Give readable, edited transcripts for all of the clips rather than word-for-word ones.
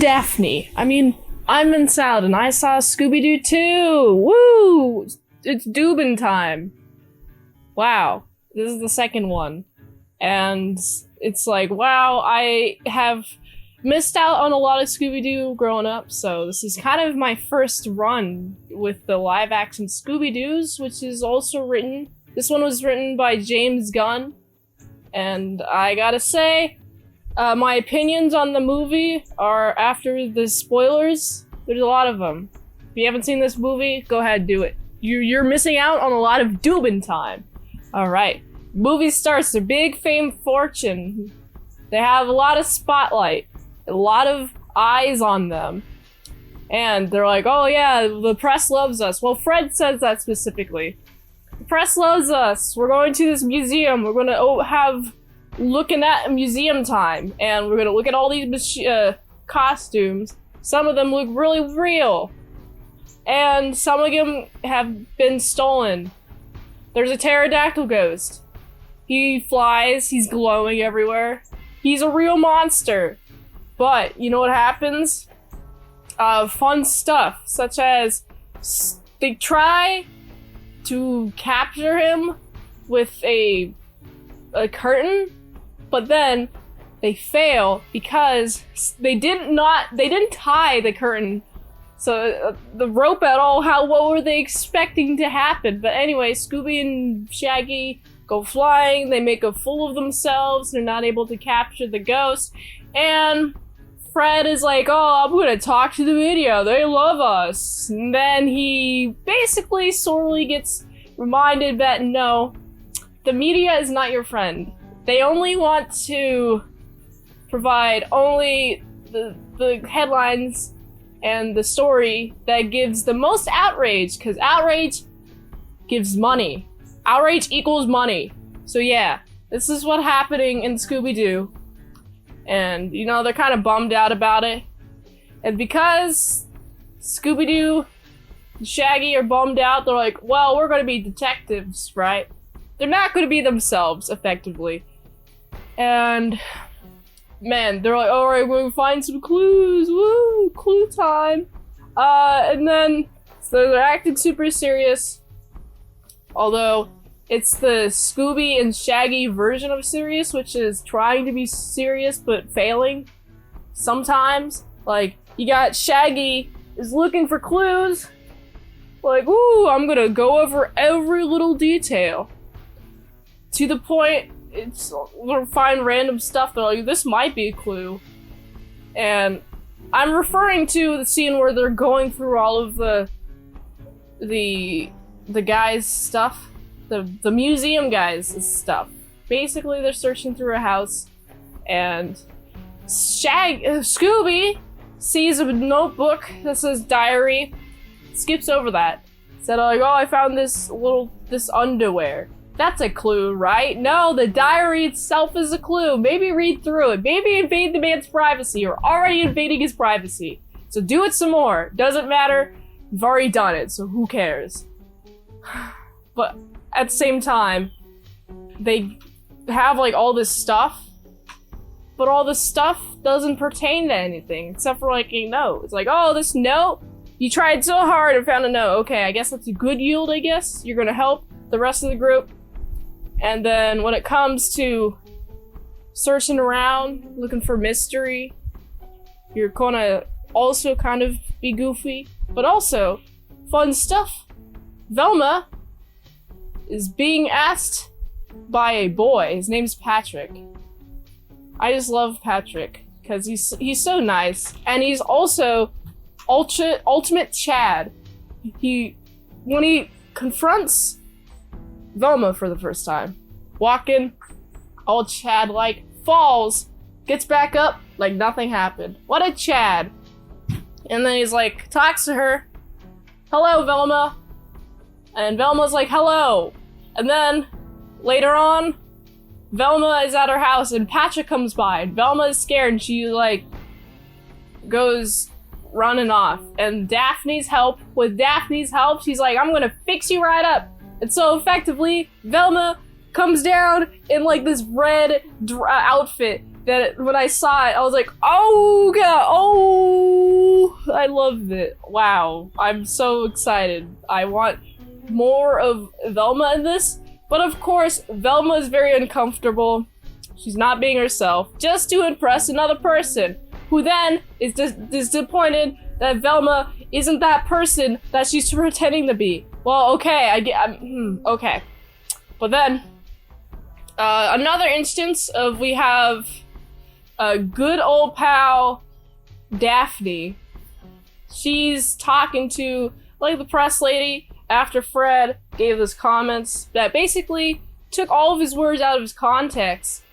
Daphne. I'm in Salad, and I saw Scooby-Doo too! Woo! It's Doobin time. Wow. This is the second one. And it's like, wow, I have missed out on a lot of Scooby-Doo growing up, so this is kind of my first run with the live-action Scooby-Doos, which is also written. This one was written by James Gunn, and I gotta say, my opinions on the movie are after the spoilers. There's a lot of them. If you haven't seen this movie, go ahead, do it. You're missing out on a lot of Doobin time. Alright. Movie starts, their big fame fortune. They have a lot of spotlight. A lot of eyes on them. And they're like, oh yeah, the press loves us. Well, Fred says that specifically. The press loves us. We're going to this museum. We're gonna have looking at museum time. And we're gonna look at all these costumes. Some of them look really real. And some of them have been stolen. There's a pterodactyl ghost. He flies, he's glowing everywhere. He's a real monster. But, you know what happens? Fun stuff, such as they try to capture him with a curtain, but then they fail because they didn't tie the curtain. So the rope at all, what were they expecting to happen? But anyway, Scooby and Shaggy go flying, they make a fool of themselves, they're not able to capture the ghost, and Fred is like, oh, I'm gonna talk to the media, they love us. And then he basically sorely gets reminded that no, the media is not your friend. They only want to provide only the headlines and the story that gives the most outrage, because outrage gives money. Outrage equals money. So yeah, this is what's happening in Scooby-Doo. And, you know, they're kind of bummed out about it. And because Scooby-Doo and Shaggy are bummed out, they're like, well, we're gonna be detectives, right? They're not gonna be themselves, effectively. And man, they're like, alright, we're gonna find some clues, woo, clue time. And then, so they're acting super serious. Although, it's the Scooby and Shaggy version of serious, which is trying to be serious but failing. Sometimes. Like, you got Shaggy is looking for clues. Like, ooh, I'm gonna go over every little detail. To the point, they'll find random stuff, they're like, this might be a clue. And I'm referring to the scene where they're going through all of the guys' stuff. The museum guys' stuff. Basically, they're searching through a house, and Scooby sees a notebook that says diary, skips over that. Said like, oh, I found this underwear. That's a clue, right? No, the diary itself is a clue. Maybe read through it. Maybe invade the man's privacy. You're already invading his privacy. So do it some more. Doesn't matter. You've already done it, so who cares? But at the same time, they have like all this stuff, but all this stuff doesn't pertain to anything except for like a note. It's like, oh, this note, you tried so hard and found a note. Okay, I guess that's a good yield, I guess. You're gonna help the rest of the group. And then when it comes to searching around, looking for mystery, you're gonna also kind of be goofy, but also fun stuff. Velma is being asked by a boy. His name's Patrick. I just love Patrick because he's so nice, and he's also ultimate Chad. When he confronts Velma for the first time, walking all Chad-like, falls, gets back up like nothing happened. What a Chad! And then he's like, talks to her. Hello, Velma. And Velma's like, hello. And then, later on, Velma is at her house and Patrick comes by and Velma is scared and she like goes running off. And with Daphne's help, she's like, I'm gonna fix you right up. And so effectively, Velma comes down in like this red outfit that when I saw it, I was like, oh god, oh I love it. Wow, I'm so excited. I want more of Velma in this, but of course, Velma is very uncomfortable. She's not being herself, just to impress another person, who then is disappointed that Velma isn't that person that she's pretending to be. Well, okay, okay. But then, another instance of we have a good old pal, Daphne. She's talking to, like, the press lady after Fred gave those comments that basically took all of his words out of his context.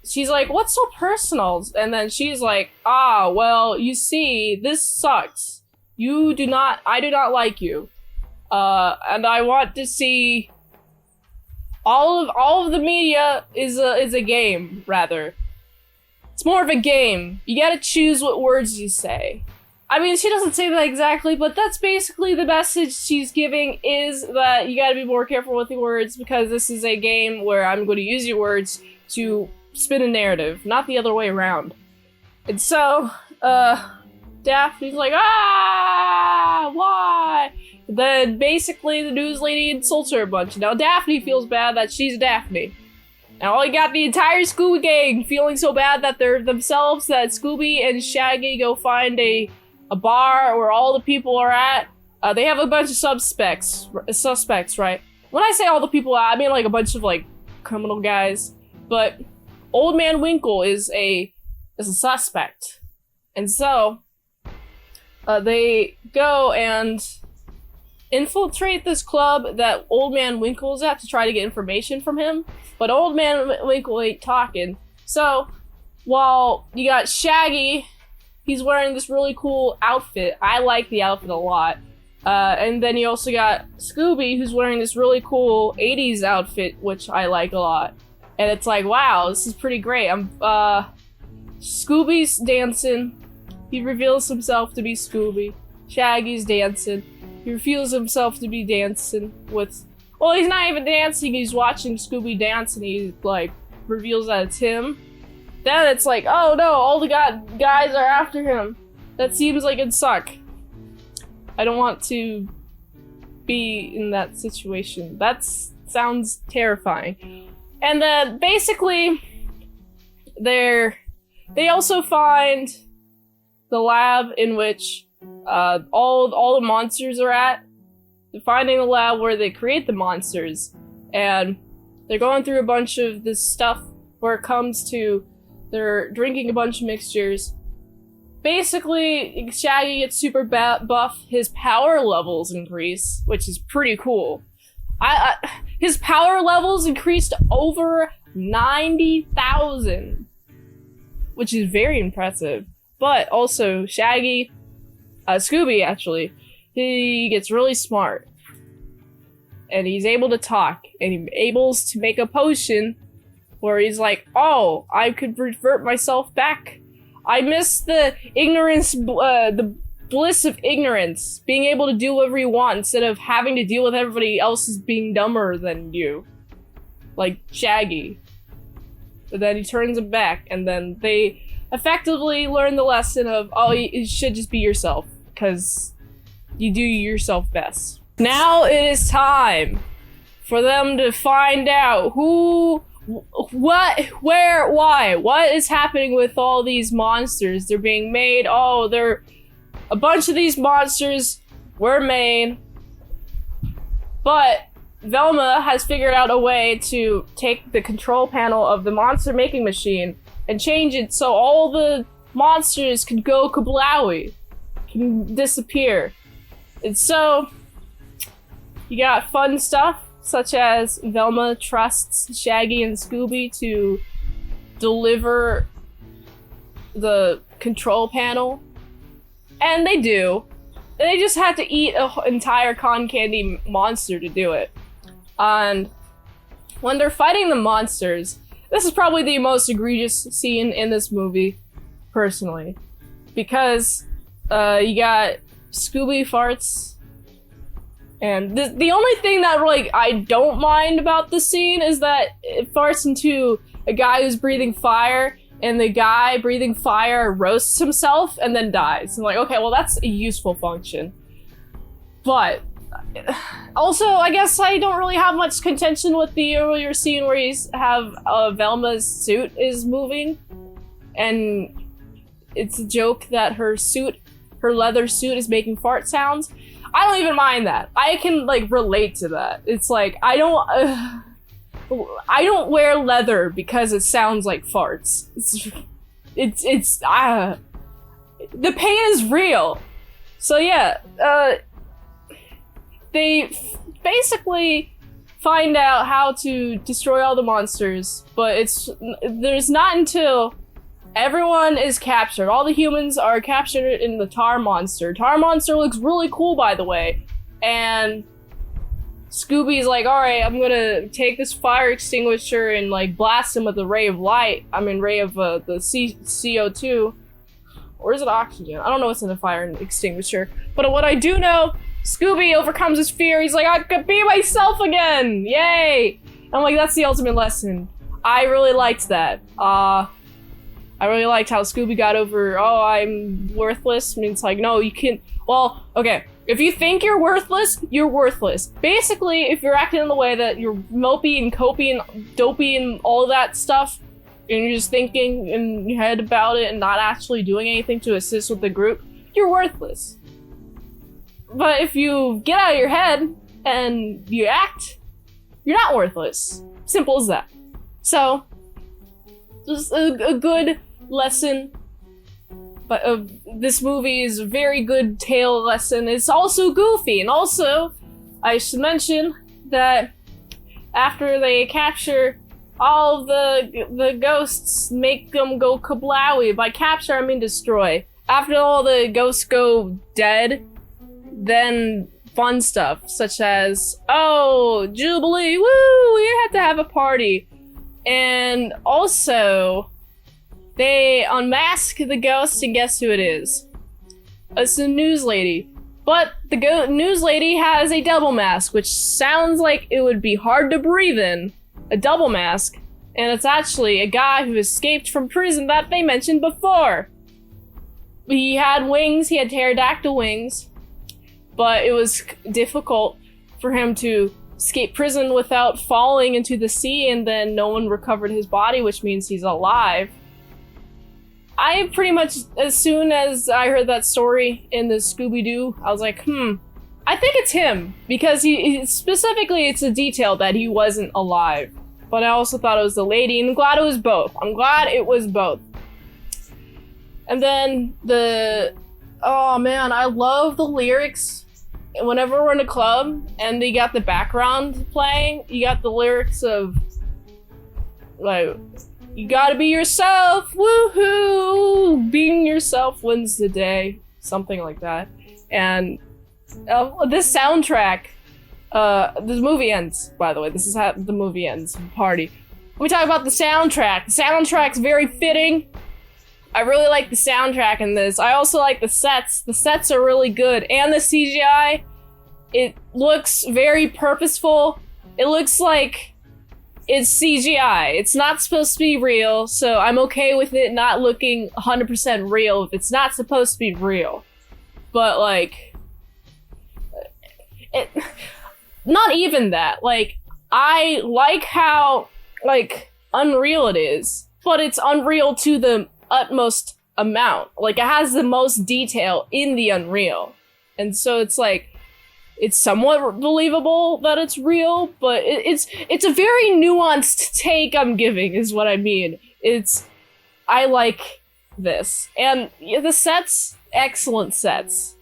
She's like, what's so personal? And then she's like, well, you see, this sucks. I do not like you. And I want to see all of the media is a game, rather. It's more of a game. You gotta choose what words you say. I mean, she doesn't say that exactly, but that's basically the message she's giving, is that you gotta be more careful with your words, because this is a game where I'm going to use your words to spin a narrative, not the other way around. And so, Daphne's like, why? Then basically the news lady insults her a bunch. Now Daphne feels bad that she's Daphne. And all you got the entire Scooby gang feeling so bad that they're themselves, that Scooby and Shaggy go find a bar where all the people are at. They have a bunch of suspects, right? When I say all the people, I mean like a bunch of like criminal guys. But Old Man Winkle is a suspect. And so they go and infiltrate this club that Old Man Winkle's at to try to get information from him. But Old Man Winkle ain't talking. So, while you got Shaggy, he's wearing this really cool outfit. I like the outfit a lot. And then you also got Scooby, who's wearing this really cool 80s outfit, which I like a lot. And it's like, wow, this is pretty great. Scooby's dancing. He reveals himself to be Scooby. Shaggy's dancing. He reveals himself to be dancing with... Well, he's not even dancing, he's watching Scooby dance, and he, like, reveals that it's him. Then it's like, oh no, all the guys are after him. That seems like it'd suck. I don't want to be in that situation. That sounds terrifying. And then, basically, they also find the lab in which all the monsters are at. They're finding the lab where they create the monsters, and they're going through a bunch of this stuff where it comes to they're drinking a bunch of mixtures. Basically, Shaggy gets super buff, his power levels increase, which is pretty cool. His power levels increased over 90,000, which is very impressive. But also, Scooby actually, he gets really smart. And he's able to talk, and he's able to make a potion where he's like, oh, I could revert myself back. I miss the ignorance, the bliss of ignorance, being able to do whatever you want instead of having to deal with everybody else as being dumber than you. Like Shaggy. But then he turns him back, and then they effectively learn the lesson of, oh, you should just be yourself, because you do yourself best. Now it is time for them to find out who, what, where, why. What is happening with all these monsters? They're being made. Oh, a bunch of these monsters were made. But Velma has figured out a way to take the control panel of the monster making machine and change it so all the monsters can go kablowy, can disappear. And so, you got fun stuff, such as Velma trusts Shaggy and Scooby to deliver the control panel. And they do. They just had to eat an entire cotton candy monster to do it. And when they're fighting the monsters, this is probably the most egregious scene in this movie, personally. Because you got Scooby farts. And the only thing that, like, I don't mind about this scene is that it farts into a guy who's breathing fire, and the guy breathing fire roasts himself and then dies. I'm like, okay, well that's a useful function. But also, I guess I don't really have much contention with the earlier scene where Velma's suit is moving, and it's a joke that her leather suit is making fart sounds. I don't even mind that. I can like relate to that. It's like I don't wear leather because it sounds like farts. The pain is real. So yeah, they basically find out how to destroy all the monsters, but there's not until everyone is captured. All the humans are captured in the tar monster. Tar monster looks really cool, by the way. And Scooby's like, all right, I'm gonna take this fire extinguisher and like blast him with a ray of light. Ray of the CO2. Or is it oxygen? I don't know what's in the fire extinguisher. But what I do know, Scooby overcomes his fear. He's like, I could be myself again! Yay! I'm like, that's the ultimate lesson. I really liked that. I really liked how Scooby got over, I'm worthless. I mean, it's like, no, you can't. Well, okay. If you think you're worthless, you're worthless. Basically, if you're acting in the way that you're mopey and copey and dopey and all that stuff, and you're just thinking in your head about it and not actually doing anything to assist with the group, you're worthless. But if you get out of your head and you act, you're not worthless. Simple as that. So, just a good lesson. But this movie is a very good tale lesson. It's also goofy, and also I should mention that after they capture all of the ghosts, make them go kablowy. By capture, I mean destroy. After all the ghosts go dead, then fun stuff such as, oh, Jubilee, woo, we have to have a party. And also, they unmask the ghost, and guess who it is? It's a news lady. But the news lady has a double mask, which sounds like it would be hard to breathe in. A double mask. And it's actually a guy who escaped from prison that they mentioned before. He had wings, he had pterodactyl wings. But it was difficult for him to escape prison without falling into the sea, and then no one recovered his body, which means he's alive. I pretty much, as soon as I heard that story in the Scooby-Doo, I was like, I think it's him, because specifically it's a detail that he wasn't alive. But I also thought it was the lady, and I'm glad it was both. I'm glad it was both. And then oh man, I love the lyrics. Whenever we're in a club and they got the background playing, you got the lyrics of, like, you gotta be yourself, woohoo! Being yourself wins the day. Something like that. And this soundtrack, this movie ends, by the way. This is how the movie ends, party. Let me talk about the soundtrack. The soundtrack's very fitting. I really like the soundtrack in this. I also like the sets. The sets are really good. And the CGI, it looks very purposeful. It looks like it's CGI. It's not supposed to be real, so I'm okay with it not looking 100% real if it's not supposed to be real. But, like, not even that. Like, I like how, like, unreal it is, but it's unreal to the utmost amount. Like, it has the most detail in the unreal. And so it's like, it's somewhat believable that it's real, but it's a very nuanced take I'm giving, is what I mean. I like this. And the sets, excellent sets.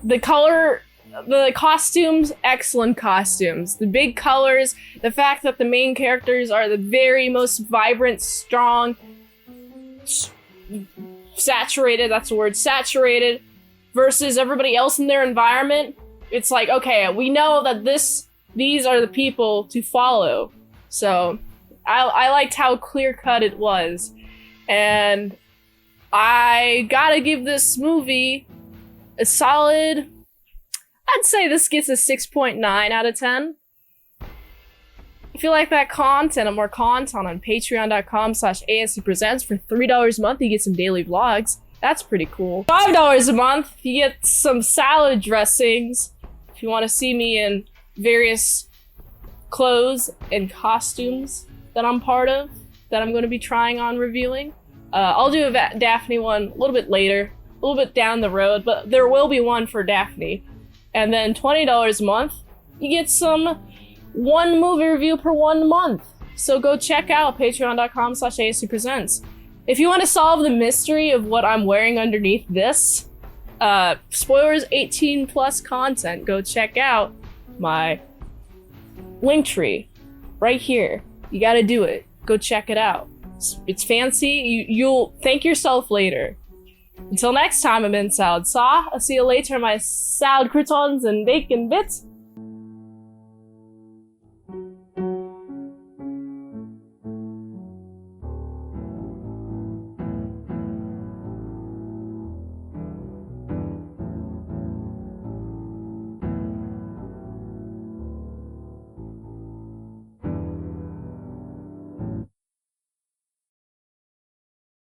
The color, the costumes, excellent costumes. The big colors, the fact that the main characters are the very most vibrant, strong, saturated, that's the word, saturated, versus everybody else in their environment. It's like, okay, we know that these are the people to follow. So I liked how clear-cut it was. And I gotta give this movie a solid, I'd say this gets a 6.9 out of 10. If you like that content and more content on patreon.com/ASEpresents for $3 a month, you get some daily vlogs. That's pretty cool. $5 a month, you get some salad dressings. If you want to see me in various clothes and costumes that I'm part of, that I'm going to be trying on reviewing. I'll do a Daphne one a little bit later, a little bit down the road, but there will be one for Daphne. And then $20 a month, you get some one movie review per 1 month. So go check out patreon.com/ASEpresents. If you want to solve the mystery of what I'm wearing underneath this, spoilers 18 plus content, go check out my link tree right here. You gotta do it. Go check it out. It's fancy. You'll thank yourself later. Until next time, I'm in Salad Saw. I'll see you later, my salad croutons and bacon bits.